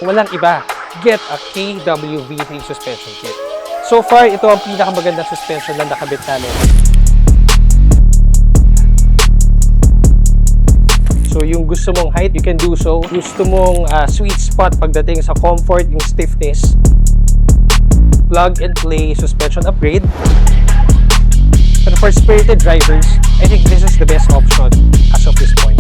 Walang iba, get a KWV3 suspension kit. So far, ito ang pinakamagandang suspension na nakabit namin. So yung gusto mong height, you can do so. Gusto mong sweet spot pagdating sa comfort, yung stiffness. Plug and play suspension upgrade. But for spirited drivers, I think this is the best option as of this point.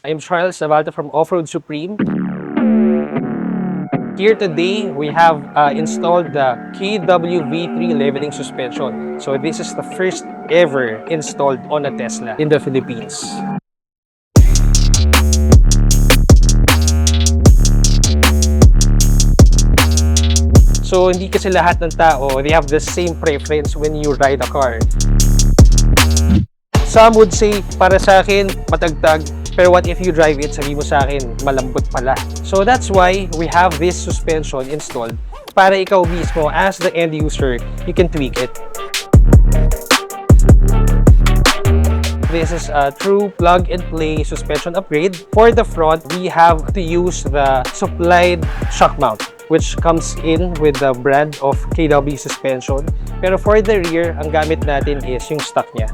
I am Charles Navalta from Off-Road Supreme. Here today, we have installed the KWV3 leveling suspension. So this is the first ever installed on a Tesla in the Philippines. So hindi kasi lahat ng tao, they have the same preference when you ride a car. Some would say, para sa akin, matagtag. Pero what if you drive it, sabi mo sa akin, malambot pala. So that's why we have this suspension installed para ikaw mismo, as the end user, you can tweak it. This is a true plug-and-play suspension upgrade. For the front, we have to use the supplied shock mount, which comes in with the brand of KW suspension. Pero for the rear, ang gamit natin is yung stock niya.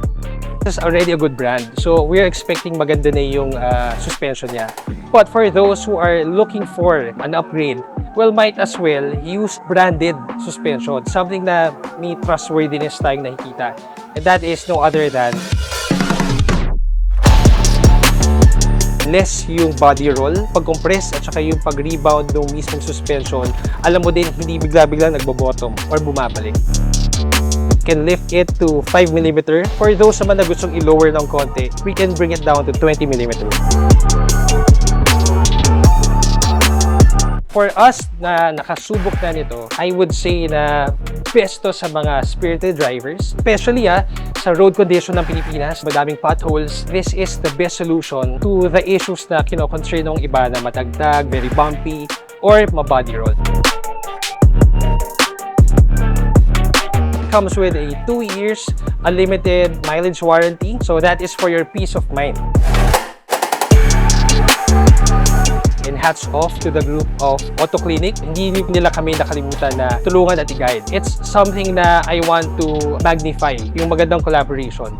This is already a good brand, so we're expecting maganda na yung suspension niya. But for those who are looking for an upgrade, well, might as well use branded suspension, something na may trustworthiness tayong nakikita. And that is no other than less yung body roll, pag-compress at saka yung pag-rebound ng mismong suspension. Alam mo din, hindi bigla-biglang nagbo-bottom or bumabalik. Can lift it to 5mm. For those naman na gustong i-lower ng konti, we can bring it down to 20mm. For us na nakasubok na nito, I would say na best to sa mga spirited drivers. Especially sa road condition ng Pilipinas, madaming potholes. This is the best solution to the issues na kino-concern ng iba na matagtag, very bumpy, or mabody roll. Comes with a 2 years unlimited mileage warranty, so that is for your peace of mind. And hats off to the group of Autoclinic. Hindi nila kami nakalimutan na tulungan at i-guide. It's something na I want to magnify, yung magandang collaboration.